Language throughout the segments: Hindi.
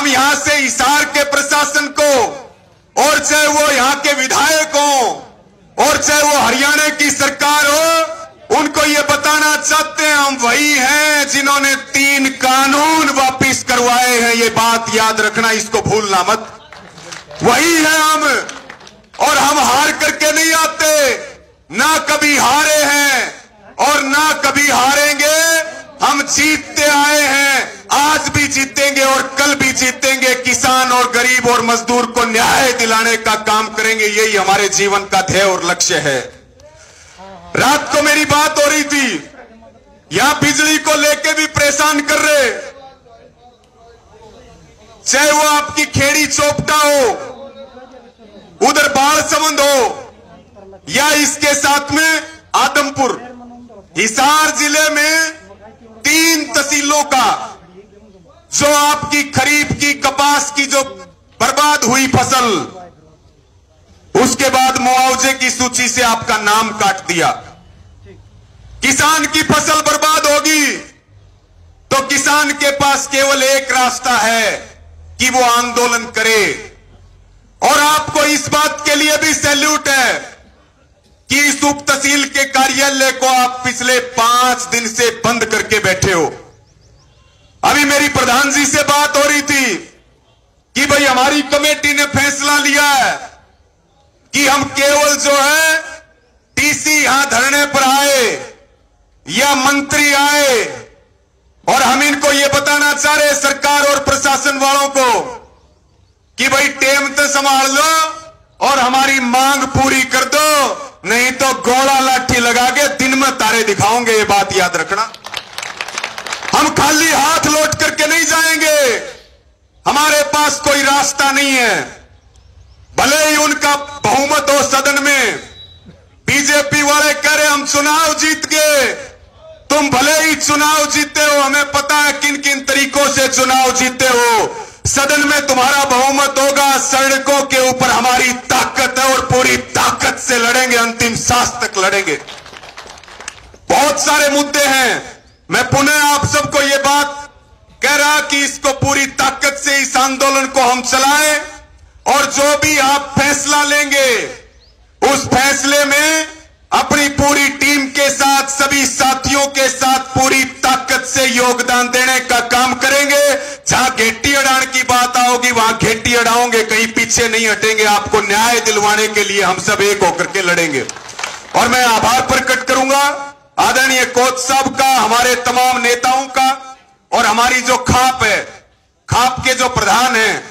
हम यहां से हिसार के प्रशासन को, और चाहे वो यहां के विधायक हो और चाहे वो हरियाणा की सरकार हो, उनको ये बताना चाहते हैं हम वही हैं जिन्होंने 3 कानून वापिस करवाए हैं। ये बात याद रखना, इसको भूलना मत। वही है हम, और हम हार करके नहीं आते, ना कभी हारे हैं और ना कभी हारेंगे। हम जीतते आए हैं, आज भी जीतेंगे और कल भी जीतेंगे। किसान और गरीब और मजदूर को न्याय दिलाने का काम करेंगे, यही हमारे जीवन का ध्येय और लक्ष्य है। रात को मेरी बात हो रही थी, यहां बिजली को लेके भी परेशान कर रहे, चाहे वो आपकी खेड़ी चोपटा हो, उधर बालसमंद हो, या इसके साथ में आदमपुर। हिसार जिले में 3 तहसीलों का जो आपकी खरीफ की कपास की जो बर्बाद हुई फसल, उसके बाद मुआवजे की सूची से आपका नाम काट दिया। किसान की फसल बर्बाद होगी तो किसान के पास केवल एक रास्ता है कि वो आंदोलन करे। और आपको इस बात के लिए भी सैल्यूट है कि इस उप तहसील के कार्यालय को आप पिछले 5 दिन से बंद करके बैठे हो। अभी मेरी प्रधान जी से बात हो रही थी कि भाई हमारी कमेटी ने फैसला लिया है कि हम केवल जो है टीसी यहां धरने पर आए या मंत्री आए, और हम इनको ये बताना चाह रहे सरकार और प्रशासन वालों को कि भाई टेम तो संभाल लो और हमारी मांग पूरी कर दो, नहीं तो गोला लाठी लगा के दिन में तारे दिखाओगे। ये बात याद रखना, हम खाली हाथ लौट करके नहीं जाएंगे। हमारे पास कोई रास्ता नहीं है, भले ही उनका बहुमत हो सदन में। बीजेपी वाले कह रहे हम चुनाव जीत गए, तुम भले ही चुनाव जीते हो, हमें पता है किन किन तरीकों से चुनाव जीते हो। सदन में तुम्हारा बहुमत होगा, सड़कों के ऊपर हमारी ताकत है और पूरी ताकत से लड़ेंगे, अंतिम सांस तक लड़ेंगे। बहुत सारे मुद्दे हैं, मैं पुनः आप सबको ये बात कह रहा कि इसको पूरी ताकत से इस आंदोलन को हम चलाएं, और जो भी आप फैसला लेंगे उस फैसले में अपनी पूरी टीम के साथ, सभी साथियों के साथ पूरी ताकत से योगदान देने का काम करेंगे। जहां घेटी अड़ाने की बात आओगी वहां घेटी अड़ाओगे, कहीं पीछे नहीं हटेंगे। आपको न्याय दिलवाने के लिए हम सब एक होकर के लड़ेंगे। और मैं आभार प्रकट करूंगा आदरणीय कोच साहब का, हमारे तमाम नेताओं का, और हमारी जो खाप है, खाप के जो प्रधान हैं,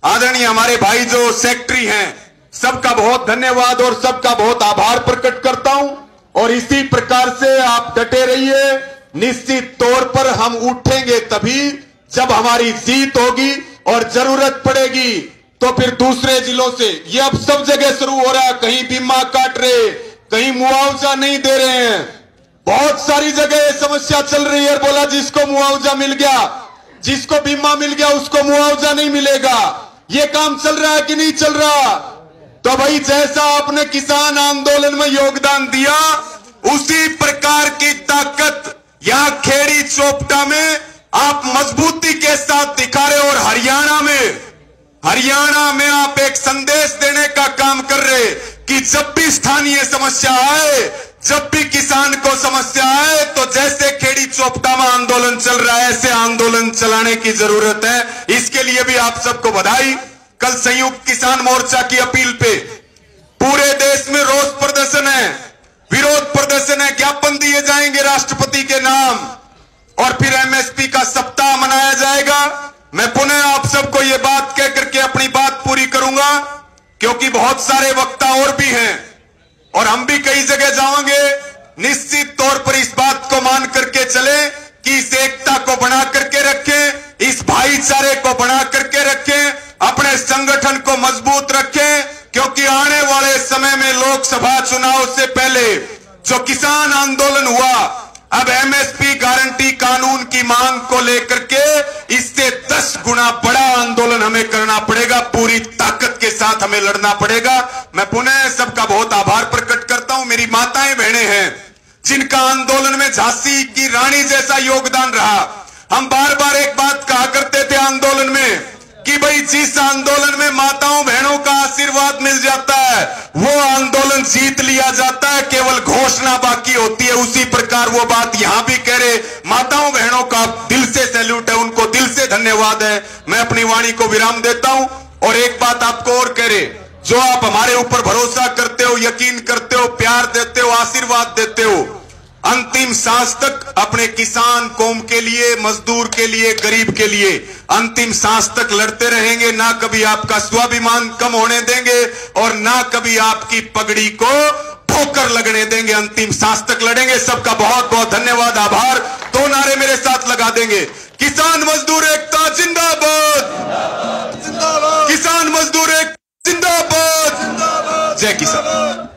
आदरणीय हमारे भाई जो सेक्रेटरी हैं, सबका बहुत धन्यवाद और सबका बहुत आभार प्रकट करता हूं। और इसी प्रकार से आप डटे रहिए। निश्चित तौर पर हम उठेंगे तभी जब हमारी जीत होगी, और जरूरत पड़ेगी तो फिर दूसरे जिलों से, ये अब सब जगह शुरू हो रहा है, कहीं बीमा काट रहे, कहीं मुआवजा नहीं दे रहे हैं, बहुत सारी जगह समस्या चल रही है। बोला जिसको मुआवजा मिल गया, जिसको बीमा मिल गया उसको मुआवजा नहीं मिलेगा। ये काम चल रहा है कि नहीं चल रहा? तो भाई जैसा आपने किसान आंदोलन में योगदान दिया, उसी प्रकार की ताकत यहां खेड़ी चोपटा में आप मजबूती के साथ दिखा रहे हो। और हरियाणा में आप एक संदेश देने का काम कर रहे कि जब भी स्थानीय समस्या आए, जब भी किसान को समस्या आए, तो जैसे खेड़ी चोपटा में आंदोलन चल रहा है ऐसे आंदोलन चलाने की जरूरत है। इसके लिए भी आप सबको बधाई। कल संयुक्त किसान मोर्चा की अपील पे पूरे देश में रोष प्रदर्शन है, विरोध प्रदर्शन है, ज्ञापन दिए जाएंगे राष्ट्रपति के नाम, और फिर एमएसपी का सप्ताह मनाया जाएगा। मैं पुनः आप सबको ये बात कह करके अपनी बात पूरी करूंगा, क्योंकि बहुत सारे वक्ता और भी हैं और हम भी कई जगह जाएंगे। निश्चित तौर पर इस बात को मान करके चले कि इस एकता को बना करके रखें, इस भाईचारे को बना करके रखें, अपने संगठन को मजबूत रखें, क्योंकि आने वाले समय में लोकसभा चुनाव से पहले जो किसान आंदोलन हुआ, अब एमएसपी गारंटी कानून की मांग को लेकर के इससे 10 गुना बड़ा आंदोलन हमें करना पड़ेगा, पूरी ताकत के साथ हमें लड़ना पड़ेगा। मैं पुनः सबका बहुत आभार प्रकट करता हूं। मेरी माताएं बहनें हैं जिनका आंदोलन में झांसी की रानी जैसा योगदान रहा। हम बार बार एक बात कहा करते थे आंदोलन में कि भाई जिस आंदोलन में माताओं बहनों का आशीर्वाद मिल जाता है वो आंदोलन जीत लिया जाता है, केवल घोषणा बाकी होती है। उसी प्रकार वो बात यहां भी कह रहे, माताओं बहनों का दिल से सैल्यूट है, उनको दिल से धन्यवाद है। मैं अपनी वाणी को विराम देता हूं और एक बात आपको और कह रहे, जो आप हमारे ऊपर भरोसा करते हो, यकीन करते हो, प्यार देते हो, आशीर्वाद देते हो, अंतिम सांस तक अपने किसान कौम के लिए, मजदूर के लिए, गरीब के लिए अंतिम सांस तक लड़ते रहेंगे। ना कभी आपका स्वाभिमान कम होने देंगे और ना कभी आपकी पगड़ी को ठोकर लगने देंगे। अंतिम सांस तक लड़ेंगे। सबका बहुत बहुत धन्यवाद, आभार। दो नारे मेरे साथ लगा देंगे, किसान मजदूर एकता जिंदाबाद, किसान मजदूर एकता जिंदाबाद, जय किसान।